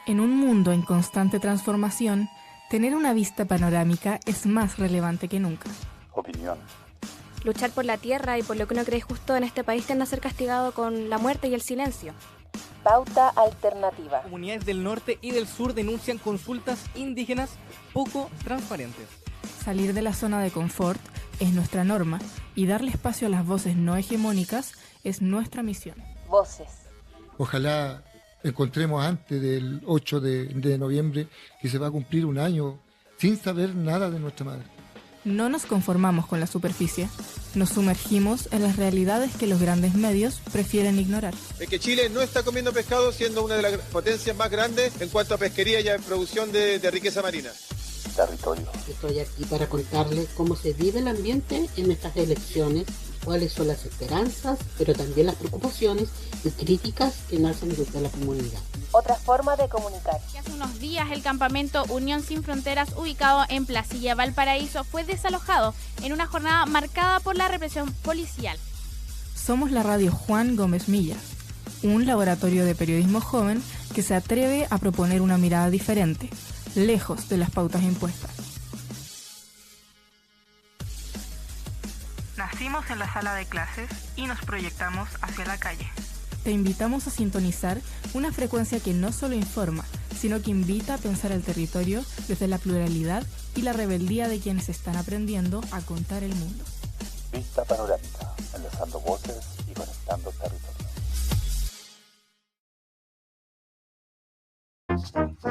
En un mundo en constante transformación, tener una vista panorámica es más relevante que nunca. Opinión. Luchar por la tierra y por lo que uno cree justo en este país tiende a ser castigado con la muerte y el silencio. Pauta alternativa. Comunidades del norte y del sur denuncian consultas indígenas poco transparentes. Salir de la zona de confort es nuestra norma y darle espacio a las voces no hegemónicas es nuestra misión. Voces. Ojalá encontremos antes del 8 de noviembre que se va a cumplir un año sin saber nada de nuestra madre. No nos conformamos con la superficie, nos sumergimos en las realidades que los grandes medios prefieren ignorar. Es que Chile no está comiendo pescado siendo una de las potencias más grandes en cuanto a pesquería y a producción de riqueza marina. Territorio. Estoy aquí para contarles cómo se vive el ambiente en estas elecciones, cuáles son las esperanzas, pero también las preocupaciones y críticas que nacen desde la comunidad. Otra forma de comunicar. Hace unos días el campamento Unión Sin Fronteras, ubicado en Placilla, Valparaíso, fue desalojado en una jornada marcada por la represión policial. Somos la radio Juan Gómez Millas, un laboratorio de periodismo joven que se atreve a proponer una mirada diferente, lejos de las pautas impuestas. Nacimos en la sala de clases y nos proyectamos hacia la calle. Te invitamos a sintonizar una frecuencia que no solo informa, sino que invita a pensar el territorio desde la pluralidad y la rebeldía de quienes están aprendiendo a contar el mundo. Vista panorámica, enlazando voces y conectando territorios.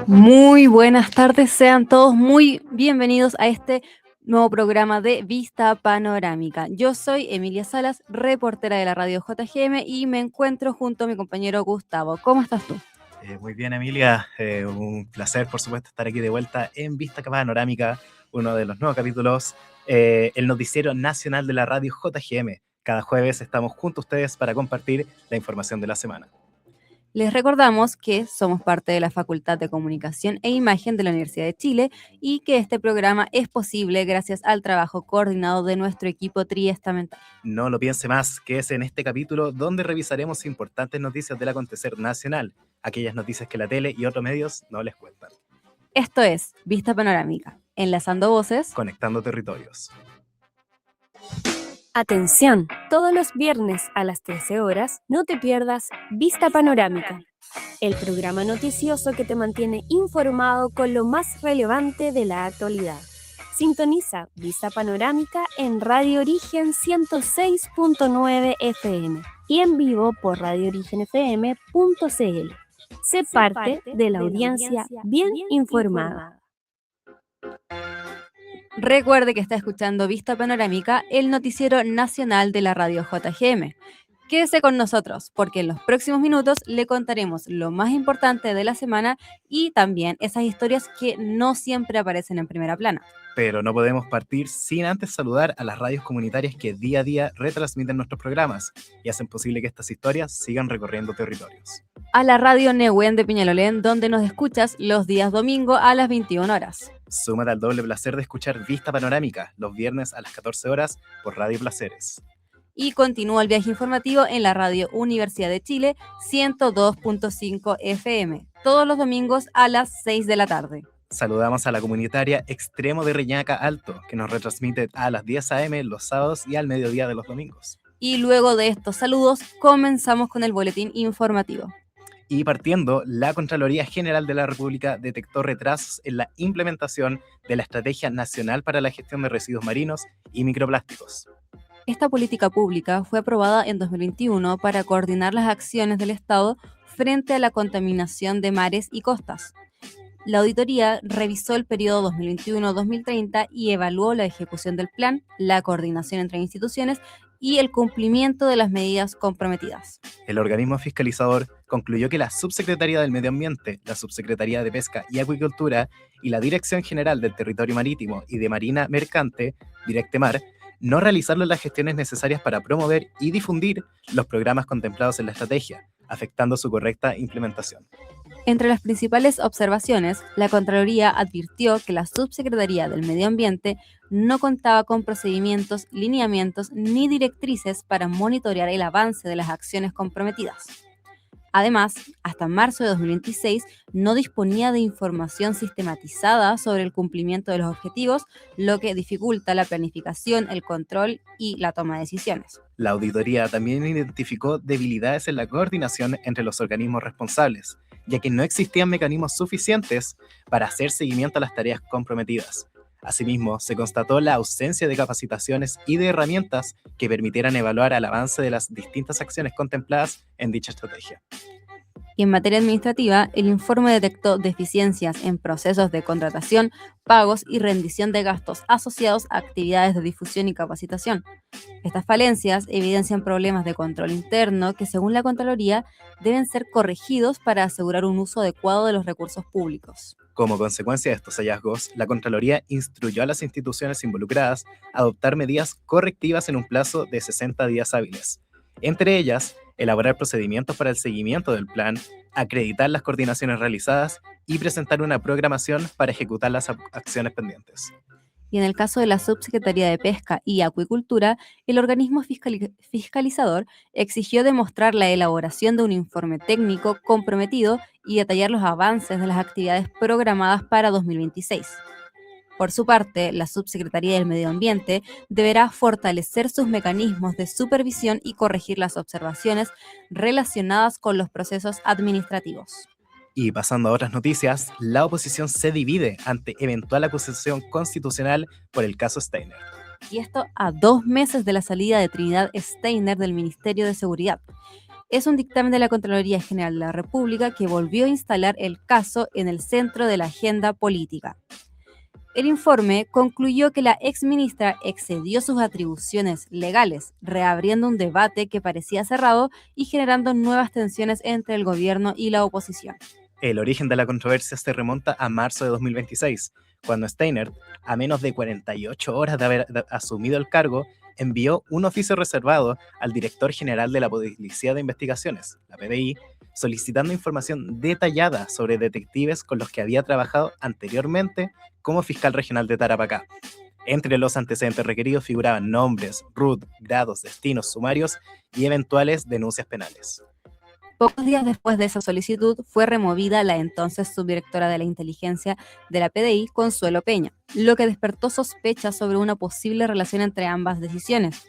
Muy buenas tardes, sean todos muy bienvenidos a este nuevo programa de Vista Panorámica. Yo soy Emilia Salas, reportera de la radio JGM, y me encuentro junto a mi compañero Gustavo. ¿Cómo estás tú? Muy bien, Emilia. Un placer, por supuesto, estar aquí de vuelta en Vista Panorámica, uno de los nuevos capítulos, el noticiero nacional de la radio JGM. Cada jueves estamos junto a ustedes para compartir la información de la semana. Les recordamos que somos parte de la Facultad de Comunicación e Imagen de la Universidad de Chile y que este programa es posible gracias al trabajo coordinado de nuestro equipo triestamental. No lo piense más, que es en este capítulo donde revisaremos importantes noticias del acontecer nacional, aquellas noticias que la tele y otros medios no les cuentan. Esto es Vista Panorámica, enlazando voces, conectando territorios. Atención, todos los viernes a las 13 horas no te pierdas Vista Panorámica, el programa noticioso que te mantiene informado con lo más relevante de la actualidad. Sintoniza Vista Panorámica en Radio Origen 106.9 FM y en vivo por radioorigenfm.cl. Sé parte de la audiencia bien informada. Recuerde que está escuchando Vista Panorámica, el noticiero nacional de la radio JGM. Quédese con nosotros, porque en los próximos minutos le contaremos lo más importante de la semana y también esas historias que no siempre aparecen en primera plana. Pero no podemos partir sin antes saludar a las radios comunitarias que día a día retransmiten nuestros programas y hacen posible que estas historias sigan recorriendo territorios. A la radio Nehuen de Peñalolén, donde nos escuchas los días domingo a las 21 horas. Súmate al doble placer de escuchar Vista Panorámica los viernes a las 14 horas por Radio Placeres. Y continúa el viaje informativo en la radio Universidad de Chile 102.5 FM, todos los domingos a las 6 de la tarde. Saludamos a la comunitaria Extremo de Reñaca Alto, que nos retransmite a las 10 a.m. los sábados y al mediodía de los domingos. Y luego de estos saludos, comenzamos con el boletín informativo. Y partiendo, la Contraloría General de la República detectó retrasos en la implementación de la Estrategia Nacional para la Gestión de Residuos Marinos y Microplásticos. Esta política pública fue aprobada en 2021 para coordinar las acciones del Estado frente a la contaminación de mares y costas. La auditoría revisó el periodo 2021-2030 y evaluó la ejecución del plan, la coordinación entre instituciones y el cumplimiento de las medidas comprometidas. El organismo fiscalizador concluyó que la Subsecretaría del Medio Ambiente, la Subsecretaría de Pesca y Acuicultura y la Dirección General del Territorio Marítimo y de Marina Mercante, Directemar, no realizaron las gestiones necesarias para promover y difundir los programas contemplados en la estrategia, afectando su correcta implementación. Entre las principales observaciones, la Contraloría advirtió que la Subsecretaría del Medio Ambiente no contaba con procedimientos, lineamientos ni directrices para monitorear el avance de las acciones comprometidas. Además, hasta marzo de 2026 no disponía de información sistematizada sobre el cumplimiento de los objetivos, lo que dificulta la planificación, el control y la toma de decisiones. La auditoría también identificó debilidades en la coordinación entre los organismos responsables, ya que no existían mecanismos suficientes para hacer seguimiento a las tareas comprometidas. Asimismo, se constató la ausencia de capacitaciones y de herramientas que permitieran evaluar el avance de las distintas acciones contempladas en dicha estrategia. Y en materia administrativa, el informe detectó deficiencias en procesos de contratación, pagos y rendición de gastos asociados a actividades de difusión y capacitación. Estas falencias evidencian problemas de control interno que, según la Contraloría, deben ser corregidos para asegurar un uso adecuado de los recursos públicos. Como consecuencia de estos hallazgos, la Contraloría instruyó a las instituciones involucradas a adoptar medidas correctivas en un plazo de 60 días hábiles. Entre ellas, elaborar procedimientos para el seguimiento del plan, acreditar las coordinaciones realizadas y presentar una programación para ejecutar las acciones pendientes. Y en el caso de la Subsecretaría de Pesca y Acuicultura, el organismo fiscalizador exigió demostrar la elaboración de un informe técnico comprometido y detallar los avances de las actividades programadas para 2026. Por su parte, la Subsecretaría del Medio Ambiente deberá fortalecer sus mecanismos de supervisión y corregir las observaciones relacionadas con los procesos administrativos. Y pasando a otras noticias, la oposición se divide ante eventual acusación constitucional por el caso Steiner. Y esto a 2 meses de la salida de Trinidad Steiner del Ministerio de Seguridad. Es un dictamen de la Contraloría General de la República que volvió a instalar el caso en el centro de la agenda política. El informe concluyó que la exministra excedió sus atribuciones legales, reabriendo un debate que parecía cerrado y generando nuevas tensiones entre el gobierno y la oposición. El origen de la controversia se remonta a marzo de 2026, cuando Steiner, a menos de 48 horas de haber asumido el cargo, envió un oficio reservado al director general de la Policía de Investigaciones, la PDI, solicitando información detallada sobre detectives con los que había trabajado anteriormente como fiscal regional de Tarapacá. Entre los antecedentes requeridos figuraban nombres, RUT, grados, destinos, sumarios y eventuales denuncias penales. Pocos días después de esa solicitud fue removida la entonces subdirectora de la inteligencia de la PDI, Consuelo Peña, lo que despertó sospechas sobre una posible relación entre ambas decisiones.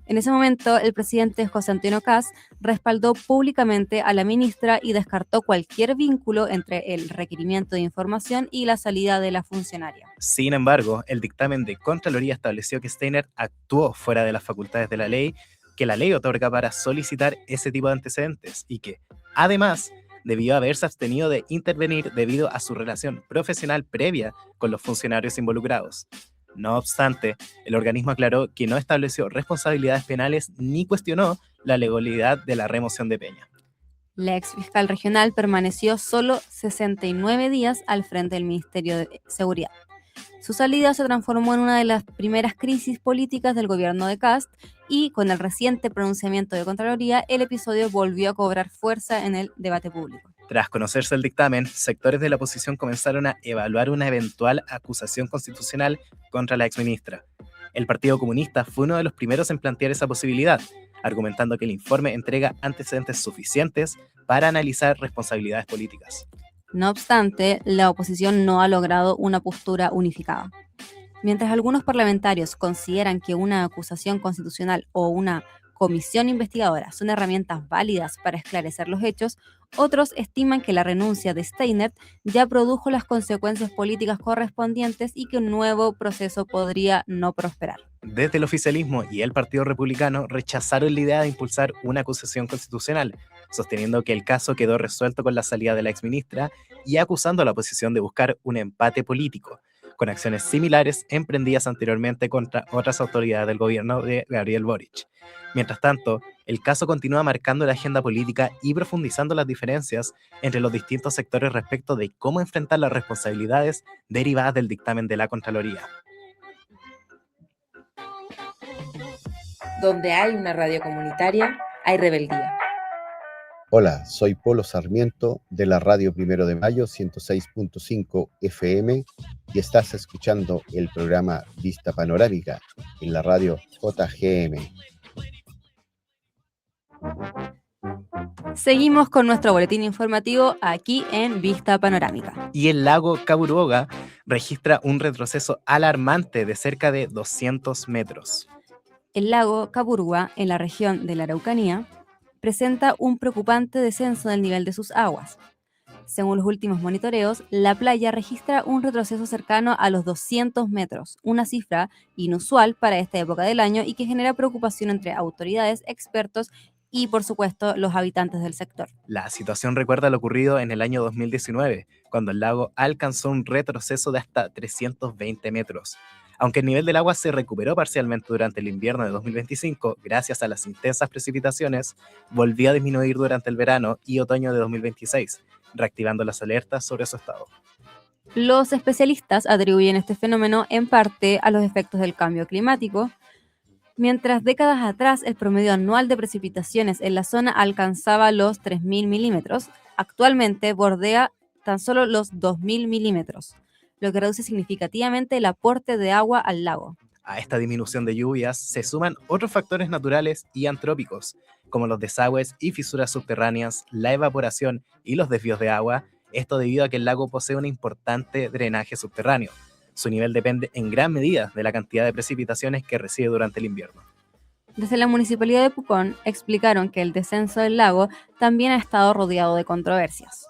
En ese momento, el presidente José Antonio Kast respaldó públicamente a la ministra y descartó cualquier vínculo entre el requerimiento de información y la salida de la funcionaria. Sin embargo, el dictamen de Contraloría estableció que Steiner actuó fuera de las facultades de la ley que la ley otorga para solicitar ese tipo de antecedentes y que, además, debió haberse abstenido de intervenir debido a su relación profesional previa con los funcionarios involucrados. No obstante, el organismo aclaró que no estableció responsabilidades penales ni cuestionó la legalidad de la remoción de Peña. La ex fiscal regional permaneció solo 69 días al frente del Ministerio de Seguridad. Su salida se transformó en una de las primeras crisis políticas del gobierno de Kast y, con el reciente pronunciamiento de Contraloría, el episodio volvió a cobrar fuerza en el debate público. Tras conocerse el dictamen, sectores de la oposición comenzaron a evaluar una eventual acusación constitucional contra la exministra. El Partido Comunista fue uno de los primeros en plantear esa posibilidad, argumentando que el informe entrega antecedentes suficientes para analizar responsabilidades políticas. No obstante, la oposición no ha logrado una postura unificada. Mientras algunos parlamentarios consideran que una acusación constitucional o una comisión investigadora son herramientas válidas para esclarecer los hechos, otros estiman que la renuncia de Steiner ya produjo las consecuencias políticas correspondientes y que un nuevo proceso podría no prosperar. Desde el oficialismo y el Partido Republicano rechazaron la idea de impulsar una acusación constitucional, sosteniendo que el caso quedó resuelto con la salida de la exministra y acusando a la oposición de buscar un empate político, con acciones similares emprendidas anteriormente contra otras autoridades del gobierno de Gabriel Boric. Mientras tanto, el caso continúa marcando la agenda política y profundizando las diferencias entre los distintos sectores respecto de cómo enfrentar las responsabilidades derivadas del dictamen de la Contraloría. Donde hay una radio comunitaria, hay rebeldía. Hola, soy Polo Sarmiento de la Radio 1 de Mayo 106.5 FM y estás escuchando el programa Vista Panorámica en la radio JGM. Seguimos con nuestro boletín informativo aquí en Vista Panorámica. Y el lago Caburboga registra un retroceso alarmante de cerca de 200 metros. El lago Caburgua, en la región de la Araucanía, presenta un preocupante descenso del nivel de sus aguas. Según los últimos monitoreos, la playa registra un retroceso cercano a los 200 metros, una cifra inusual para esta época del año y que genera preocupación entre autoridades, expertos y, por supuesto, los habitantes del sector. La situación recuerda lo ocurrido en el año 2019, cuando el lago alcanzó un retroceso de hasta 320 metros. Aunque el nivel del agua se recuperó parcialmente durante el invierno de 2025, gracias a las intensas precipitaciones, volvió a disminuir durante el verano y otoño de 2026, reactivando las alertas sobre su estado. Los especialistas atribuyen este fenómeno en parte a los efectos del cambio climático. Mientras décadas atrás el promedio anual de precipitaciones en la zona alcanzaba los 3.000 milímetros, actualmente bordea tan solo los 2.000 milímetros, lo que reduce significativamente el aporte de agua al lago. A esta disminución de lluvias se suman otros factores naturales y antrópicos, como los desagües y fisuras subterráneas, la evaporación y los desvíos de agua, esto debido a que el lago posee un importante drenaje subterráneo. Su nivel depende en gran medida de la cantidad de precipitaciones que recibe durante el invierno. Desde la Municipalidad de Pucón explicaron que el descenso del lago también ha estado rodeado de controversias.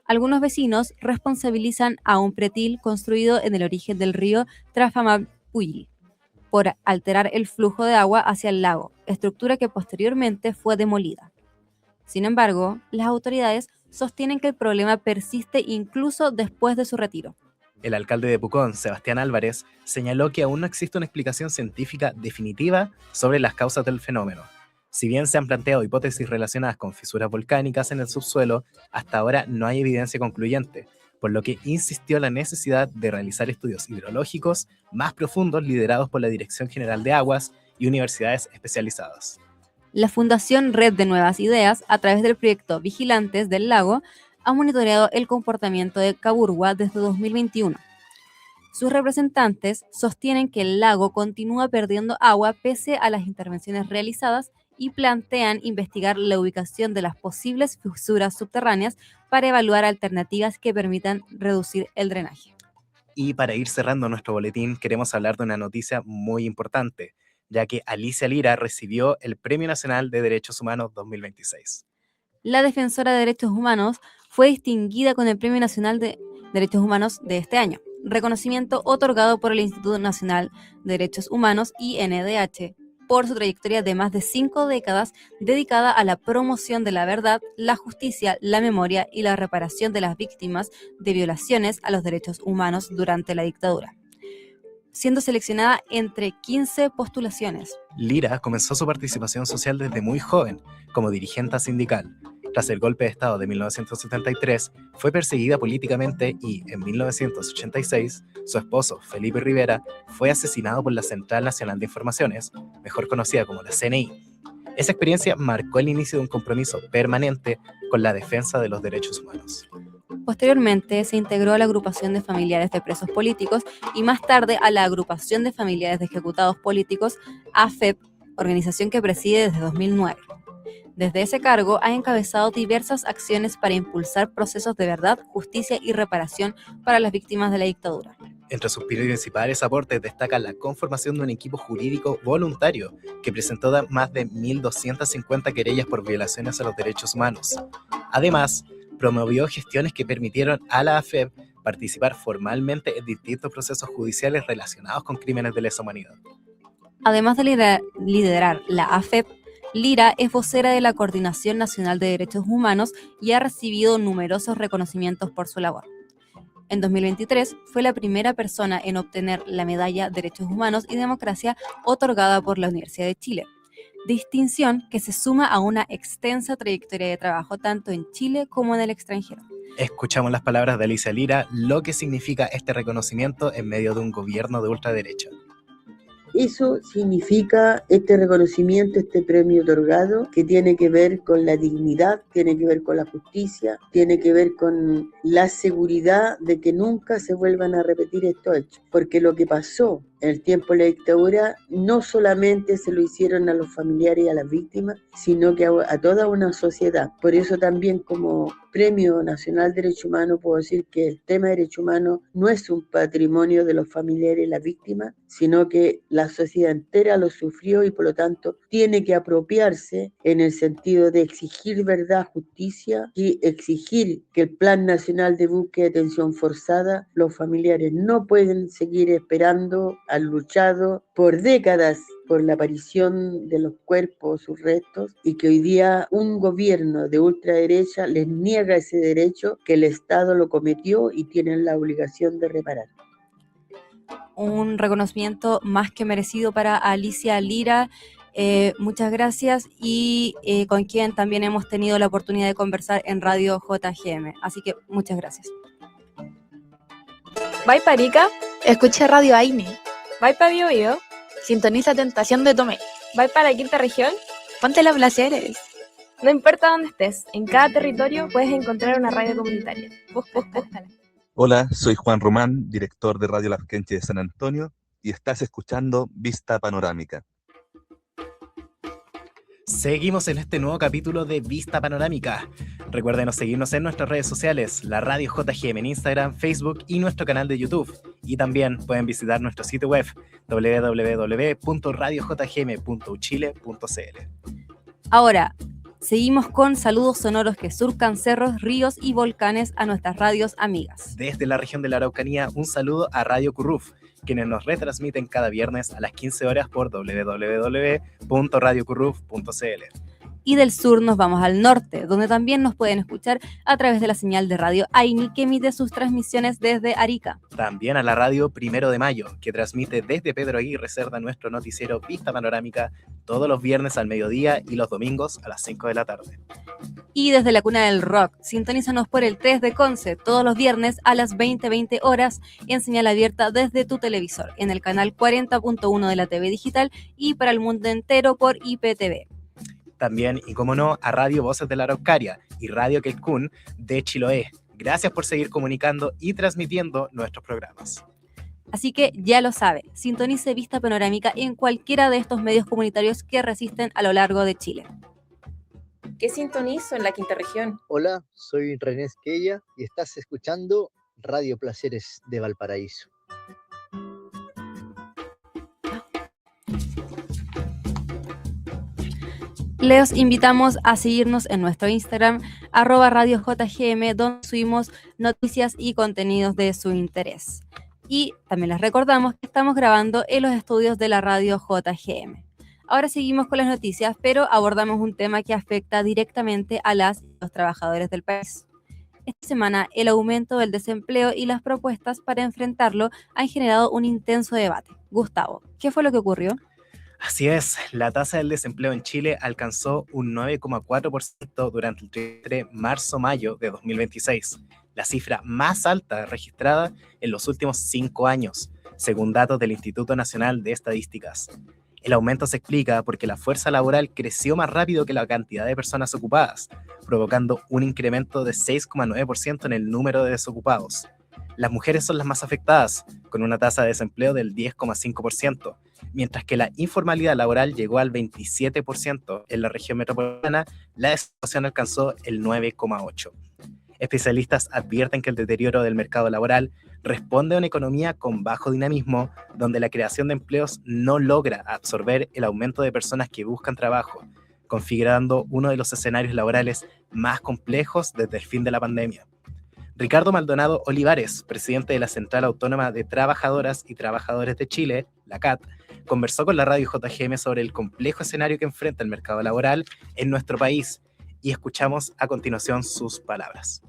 Algunos vecinos responsabilizan a un pretil construido en el origen del río Trafamapuyil por alterar el flujo de agua hacia el lago, estructura que posteriormente fue demolida. Sin embargo, las autoridades sostienen que el problema persiste incluso después de su retiro. El alcalde de Pucón, Sebastián Álvarez, señaló que aún no existe una explicación científica definitiva sobre las causas del fenómeno. Si bien se han planteado hipótesis relacionadas con fisuras volcánicas en el subsuelo, hasta ahora no hay evidencia concluyente, por lo que insistió en la necesidad de realizar estudios hidrológicos más profundos liderados por la Dirección General de Aguas y universidades especializadas. La Fundación Red de Nuevas Ideas, a través del proyecto Vigilantes del Lago, ha monitoreado el comportamiento de Caburgua desde 2021. Sus representantes sostienen que el lago continúa perdiendo agua pese a las intervenciones realizadas y plantean investigar la ubicación de las posibles fisuras subterráneas para evaluar alternativas que permitan reducir el drenaje. Y para ir cerrando nuestro boletín, queremos hablar de una noticia muy importante, ya que Alicia Lira recibió el Premio Nacional de Derechos Humanos 2026. La defensora de derechos humanos fue distinguida con el Premio Nacional de Derechos Humanos de este año, reconocimiento otorgado por el Instituto Nacional de Derechos Humanos, INDH, por su trayectoria de más de 5 décadas dedicada a la promoción de la verdad, la justicia, la memoria y la reparación de las víctimas de violaciones a los derechos humanos durante la dictadura, siendo seleccionada entre 15 postulaciones. Lira comenzó su participación social desde muy joven, como dirigente sindical. Tras el golpe de Estado de 1973, fue perseguida políticamente y, en 1986, su esposo, Felipe Rivera, fue asesinado por la Central Nacional de Informaciones, mejor conocida como la CNI. Esa experiencia marcó el inicio de un compromiso permanente con la defensa de los derechos humanos. Posteriormente, se integró a la Agrupación de Familiares de Presos Políticos y más tarde a la Agrupación de Familiares de Ejecutados Políticos, AFEP, organización que preside desde 2009. Desde ese cargo ha encabezado diversas acciones para impulsar procesos de verdad, justicia y reparación para las víctimas de la dictadura. Entre sus principales aportes destaca la conformación de un equipo jurídico voluntario que presentó más de 1.250 querellas por violaciones a los derechos humanos. Además, promovió gestiones que permitieron a la AFEP participar formalmente en distintos procesos judiciales relacionados con crímenes de lesa humanidad. Además de liderar la AFEP, Lira es vocera de la Coordinación Nacional de Derechos Humanos y ha recibido numerosos reconocimientos por su labor. En 2023 fue la primera persona en obtener la Medalla Derechos Humanos y Democracia otorgada por la Universidad de Chile, distinción que se suma a una extensa trayectoria de trabajo tanto en Chile como en el extranjero. Escuchamos las palabras de Alicia Lira, lo que significa este reconocimiento en medio de un gobierno de ultraderecha. Eso significa este reconocimiento, este premio otorgado, que tiene que ver con la dignidad, tiene que ver con la justicia, tiene que ver con la seguridad de que nunca se vuelvan a repetir estos hechos. Porque lo que pasó en el tiempo de la dictadura, no solamente se lo hicieron a los familiares y a las víctimas, sino que a toda una sociedad. Por eso también como Premio Nacional de Derechos Humanos puedo decir que el tema de derechos humanos no es un patrimonio de los familiares y las víctimas, sino que la sociedad entera lo sufrió y por lo tanto tiene que apropiarse en el sentido de exigir verdad, justicia y exigir que el Plan Nacional de Búsqueda y Detención Forzada, los familiares no pueden seguir esperando, han luchado por décadas por la aparición de los cuerpos, sus restos, y que hoy día un gobierno de ultraderecha les niega ese derecho que el Estado lo cometió y tienen la obligación de reparar. Un reconocimiento más que merecido para Alicia Lira. Muchas gracias y con quien también hemos tenido la oportunidad de conversar en Radio JGM. Así que muchas gracias. ¿Vai para Arica? Escucha Radio Aini. ¿Vai para Biobío? Sintoniza Tentación de Tomé. ¿Vai para la quinta región? Ponte los placeres. No importa dónde estés, en cada territorio puedes encontrar una radio comunitaria. Búscala. Hola, soy Juan Román, director de Radio Larquenche de San Antonio, y estás escuchando Vista Panorámica. Seguimos en este nuevo capítulo de Vista Panorámica. Recuerden seguirnos en nuestras redes sociales, la Radio JGM en Instagram, Facebook y nuestro canal de YouTube. Y también pueden visitar nuestro sitio web www.radiojgm.uchile.cl. Ahora, seguimos con saludos sonoros que surcan cerros, ríos y volcanes a nuestras radios amigas. Desde la región de la Araucanía, un saludo a Radio Curruf, quienes nos retransmiten cada viernes a las 15 horas por www.radiocurruf.cl. Y del sur nos vamos al norte, donde también nos pueden escuchar a través de la señal de Radio Aini, que emite sus transmisiones desde Arica. También a la radio 1 de Mayo, que transmite desde Pedro Aguirre Cerda nuestro noticiero Vista Panorámica todos los viernes al mediodía y los domingos a las 5 de la tarde. Y desde la cuna del rock, sintonízanos por el 3 de Conce todos los viernes a las 20:20 horas en señal abierta desde tu televisor, en el canal 40.1 de la TV digital y para el mundo entero por IPTV. También, y como no, a Radio Voces de la Araucaria y Radio Quelcún de Chiloé. Gracias por seguir comunicando y transmitiendo nuestros programas. Así que ya lo sabe, sintonice Vista Panorámica en cualquiera de estos medios comunitarios que resisten a lo largo de Chile. ¿Qué sintonizo en la quinta región? Hola, soy René Esquella y estás escuchando Radio Placeres de Valparaíso. Les invitamos a seguirnos en nuestro Instagram, @radiojgm, donde subimos noticias y contenidos de su interés. Y también les recordamos que estamos grabando en los estudios de la Radio JGM. Ahora seguimos con las noticias, pero abordamos un tema que afecta directamente a las y los trabajadores del país. Esta semana, el aumento del desempleo y las propuestas para enfrentarlo han generado un intenso debate. Gustavo, ¿qué fue lo que ocurrió? Así es, la tasa del desempleo en Chile alcanzó un 9,4% durante el trimestre marzo-mayo de 2026, la cifra más alta registrada en los últimos 5 años, según datos del Instituto Nacional de Estadísticas. El aumento se explica porque la fuerza laboral creció más rápido que la cantidad de personas ocupadas, provocando un incremento de 6,9% en el número de desocupados. Las mujeres son las más afectadas, con una tasa de desempleo del 10,5%, mientras que la informalidad laboral llegó al 27%. En la región metropolitana, la desocupación alcanzó el 9,8%. Especialistas advierten que el deterioro del mercado laboral responde a una economía con bajo dinamismo, donde la creación de empleos no logra absorber el aumento de personas que buscan trabajo, configurando uno de los escenarios laborales más complejos desde el fin de la pandemia. Ricardo Maldonado Olivares, presidente de la Central Autónoma de Trabajadoras y Trabajadores de Chile, la CAT, conversó con la Radio JGM sobre el complejo escenario que enfrenta el mercado laboral en nuestro país y escuchamos a continuación sus palabras.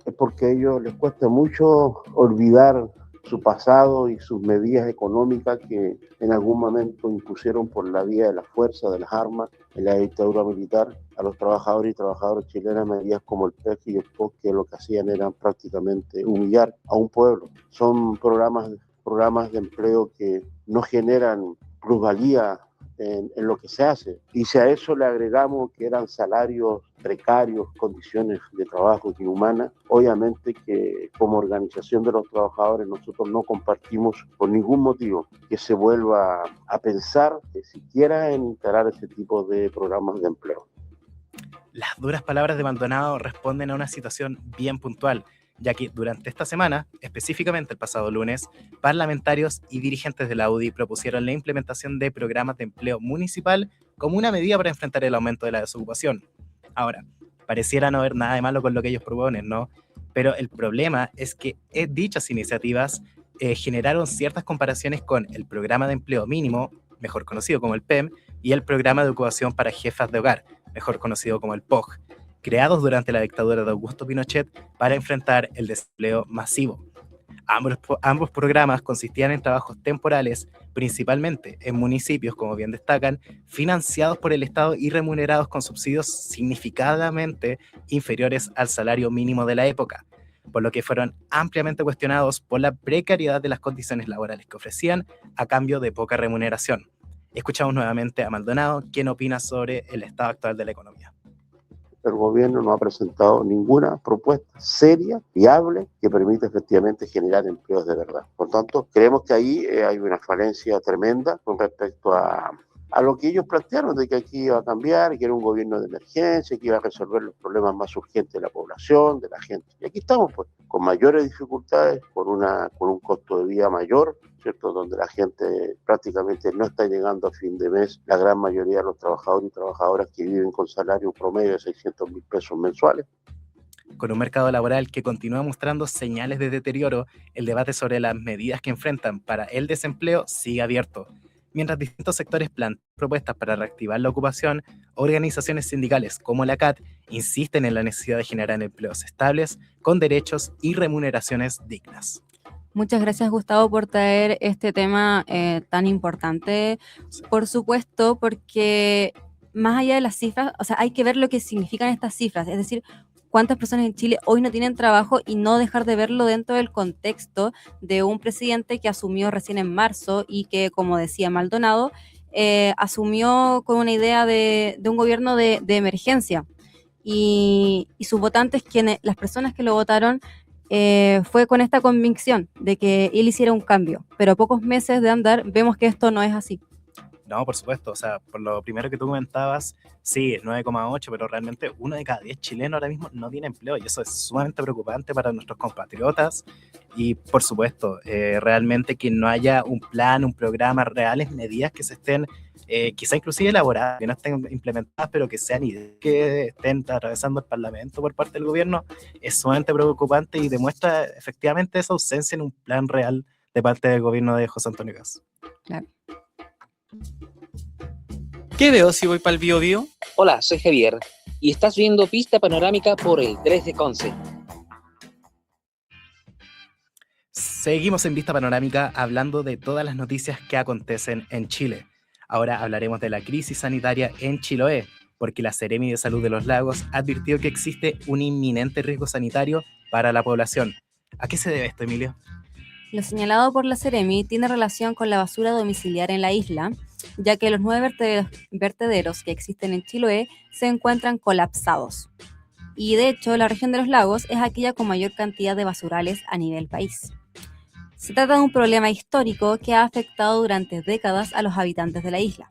Es porque a ellos les cuesta mucho olvidar su pasado y sus medidas económicas que en algún momento impusieron por la vía de la fuerza, de las armas, en la dictadura militar, a los trabajadores y trabajadoras chilenas, medidas como el PEC y el POC, que lo que hacían era prácticamente humillar a un pueblo. Son programas de empleo que no generan plusvalía en lo que se hace. Y si a eso le agregamos que eran salarios precarios, condiciones de trabajo inhumanas, obviamente que como organización de los trabajadores nosotros no compartimos por ningún motivo que se vuelva a pensar siquiera en instalar ese tipo de programas de empleo. Las duras palabras de Maldonado responden a una situación bien puntual, ya que durante esta semana, específicamente el pasado lunes, parlamentarios y dirigentes de la UDI propusieron la implementación de programas de empleo municipal como una medida para enfrentar el aumento de la desocupación. Ahora, pareciera no haber nada de malo con lo que ellos proponen, ¿no? Pero el problema es que dichas iniciativas generaron ciertas comparaciones con el programa de empleo mínimo, mejor conocido como el PEM, y el programa de ocupación para jefas de hogar, mejor conocido como el POG, creados durante la dictadura de Augusto Pinochet para enfrentar el desempleo masivo. Ambos programas consistían en trabajos temporales, principalmente en municipios, como bien destacan, financiados por el Estado y remunerados con subsidios significativamente inferiores al salario mínimo de la época, por lo que fueron ampliamente cuestionados por la precariedad de las condiciones laborales que ofrecían a cambio de poca remuneración. Escuchamos nuevamente a Maldonado, quien opina sobre el estado actual de la economía. El gobierno no ha presentado ninguna propuesta seria, viable, que permita efectivamente generar empleos de verdad. Por tanto, creemos que ahí hay una falencia tremenda con respecto a lo que ellos plantearon, de que aquí iba a cambiar, que era un gobierno de emergencia, que iba a resolver los problemas más urgentes de la población, de la gente. Y aquí estamos, pues, con mayores dificultades, con un costo de vida mayor, ¿cierto? Donde la gente prácticamente no está llegando a fin de mes, la gran mayoría de los trabajadores y trabajadoras que viven con salario promedio de 600.000 pesos mensuales. Con un mercado laboral que continúa mostrando señales de deterioro, el debate sobre las medidas que enfrentan para el desempleo sigue abierto. Mientras distintos sectores plantean propuestas para reactivar la ocupación, organizaciones sindicales como la CAT insisten en la necesidad de generar empleos estables, con derechos y remuneraciones dignas. Muchas gracias, Gustavo, por traer este tema tan importante, por supuesto, porque más allá de las cifras, o sea, hay que ver lo que significan estas cifras, es decir, cuántas personas en Chile hoy no tienen trabajo y no dejar de verlo dentro del contexto de un presidente que asumió recién en marzo y que, como decía Maldonado, asumió con una idea de un gobierno de emergencia. Y sus votantes, las personas que lo votaron, fue con esta convicción de que él hiciera un cambio, pero a pocos meses de andar vemos que esto no es así. No, por supuesto, o sea, por lo primero que tú comentabas, sí, es 9,8, pero realmente 1 de cada 10 chilenos ahora mismo no tiene empleo y eso es sumamente preocupante para nuestros compatriotas y, por supuesto, realmente que no haya un plan, un programa, reales medidas que se estén, quizá inclusive elaboradas, que no estén implementadas, pero que sean ideas que estén atravesando el Parlamento por parte del gobierno, es sumamente preocupante y demuestra efectivamente esa ausencia en un plan real de parte del gobierno de José Antonio Caz. Claro. ¿Qué veo si voy para el Bío Bío? Hola, soy Javier y estás viendo Vista Panorámica por el 3 de Conce. Seguimos en Vista Panorámica hablando de todas las noticias que acontecen en Chile. Ahora hablaremos de la crisis sanitaria en Chiloé, porque la Seremi de Salud de los Lagos advirtió que existe un inminente riesgo sanitario para la población. ¿A qué se debe esto, Emilio? Lo señalado por la Seremi tiene relación con la basura domiciliaria en la isla, ya que los 9 vertederos que existen en Chiloé se encuentran colapsados. Y de hecho, la región de los lagos es aquella con mayor cantidad de basurales a nivel país. Se trata de un problema histórico que ha afectado durante décadas a los habitantes de la isla.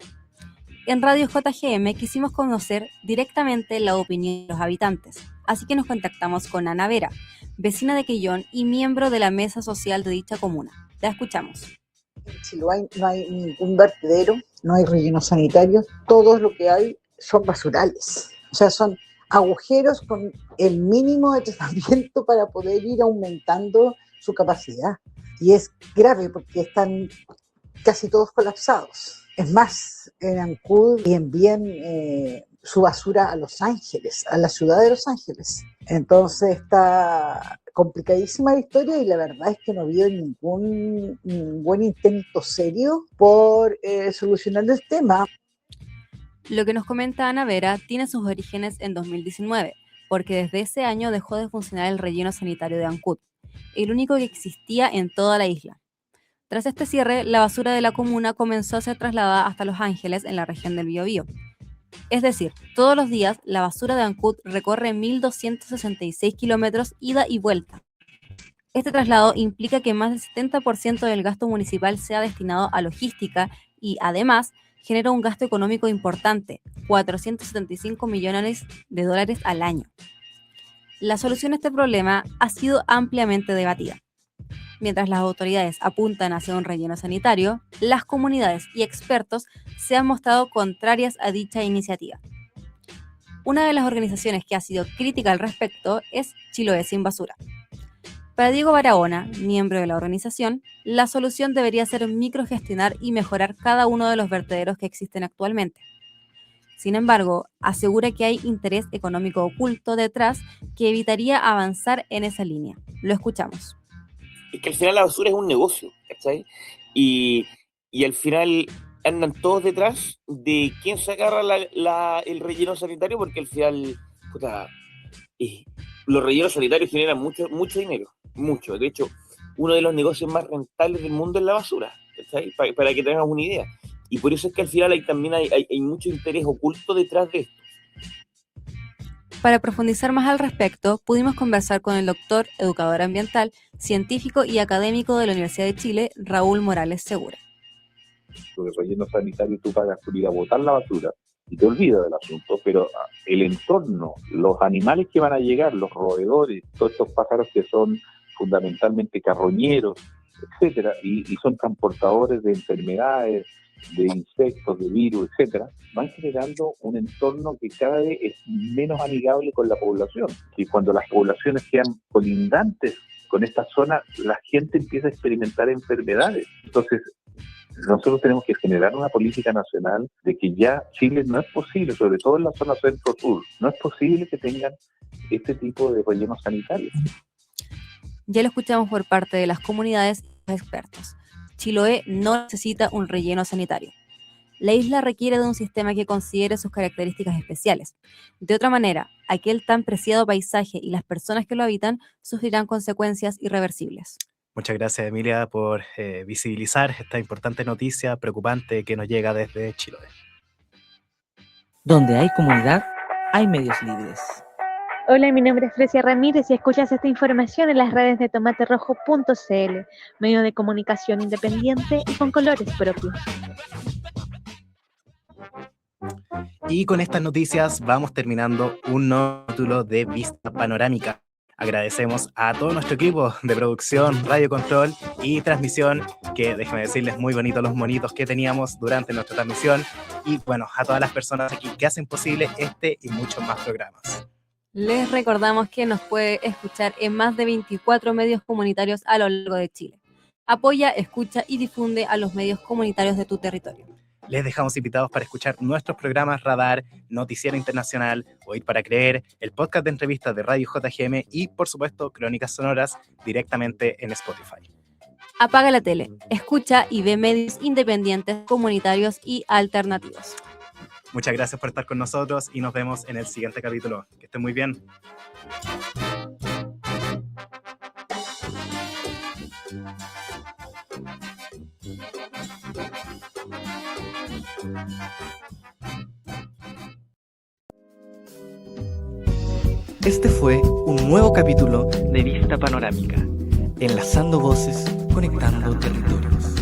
En Radio JGM quisimos conocer directamente la opinión de los habitantes, así que nos contactamos con Ana Vera, vecina de Quellón y miembro de la mesa social de dicha comuna. La escuchamos. En Chiloé no hay ningún vertedero, no hay rellenos sanitarios, todo lo que hay son basurales, o sea, son agujeros con el mínimo de tratamiento para poder ir aumentando su capacidad. Y es grave porque están casi todos colapsados. Es más, en Ancud y envían su basura a Los Ángeles, a la ciudad de Los Ángeles. Entonces está complicadísima la historia y la verdad es que no ha habido ningún buen intento serio por solucionar el tema. Lo que nos comenta Ana Vera tiene sus orígenes en 2019, porque desde ese año dejó de funcionar el relleno sanitario de Ancud, el único que existía en toda la isla. Tras este cierre, la basura de la comuna comenzó a ser trasladada hasta Los Ángeles, en la región del Biobío. Es decir, todos los días la basura de Ancud recorre 1.266 kilómetros ida y vuelta. Este traslado implica que más del 70% del gasto municipal sea destinado a logística y, además, genera un gasto económico importante, 475 millones de dólares al año. La solución a este problema ha sido ampliamente debatida. Mientras las autoridades apuntan hacia un relleno sanitario, las comunidades y expertos se han mostrado contrarias a dicha iniciativa. Una de las organizaciones que ha sido crítica al respecto es Chiloé Sin Basura. Para Diego Barahona, miembro de la organización, la solución debería ser microgestionar y mejorar cada uno de los vertederos que existen actualmente. Sin embargo, asegura que hay interés económico oculto detrás que evitaría avanzar en esa línea. Lo escuchamos. Es que al final la basura es un negocio, ¿cachai? Y al final andan todos detrás de quién se agarra el relleno sanitario, porque al final, los rellenos sanitarios generan mucho dinero, mucho. De hecho, uno de los negocios más rentables del mundo es la basura, ¿cachai? Para que tengamos una idea. Y por eso es que al final hay mucho interés oculto detrás de esto. Para profundizar más al respecto, pudimos conversar con el doctor, educador ambiental, científico y académico de la Universidad de Chile, Raúl Morales Segura. Con el relleno sanitario tú pagas por ir a botar la basura y te olvidas del asunto, pero el entorno, los animales que van a llegar, los roedores, todos estos pájaros que son fundamentalmente carroñeros, etcétera, y son transportadores de enfermedades, de insectos, de virus, etcétera, van generando un entorno que cada vez es menos amigable con la población. Y cuando las poblaciones sean colindantes con esta zona, la gente empieza a experimentar enfermedades. Entonces, nosotros tenemos que generar una política nacional de que ya Chile no es posible, sobre todo en la zona centro-sur, no es posible que tengan este tipo de rellenos sanitarios. Ya lo escuchamos por parte de las comunidades y los expertos. Chiloé no necesita un relleno sanitario. La isla requiere de un sistema que considere sus características especiales. De otra manera, aquel tan preciado paisaje y las personas que lo habitan sufrirán consecuencias irreversibles. Muchas gracias, Emilia, por visibilizar esta importante noticia preocupante que nos llega desde Chiloé. Donde hay comunidad, hay medios libres. Hola, mi nombre es Frecia Ramírez y escuchas esta información en las redes de tomaterrojo.cl, medio de comunicación independiente y con colores propios. Y con estas noticias vamos terminando un nuevo capítulo de Vista Panorámica. Agradecemos a todo nuestro equipo de producción, radio control y transmisión, que déjenme decirles muy bonitos los monitos que teníamos durante nuestra transmisión, y bueno, a todas las personas aquí que hacen posible este y muchos más programas. Les recordamos que nos puede escuchar en más de 24 medios comunitarios a lo largo de Chile. Apoya, escucha y difunde a los medios comunitarios de tu territorio. Les dejamos invitados para escuchar nuestros programas Radar, Noticiero Internacional, Oír para Creer, el podcast de entrevistas de Radio JGM y, por supuesto, Crónicas Sonoras directamente en Spotify. Apaga la tele, escucha y ve medios independientes, comunitarios y alternativos. Muchas gracias por estar con nosotros y nos vemos en el siguiente capítulo. Que estén muy bien. Este fue un nuevo capítulo de Vista Panorámica, enlazando voces, conectando territorios.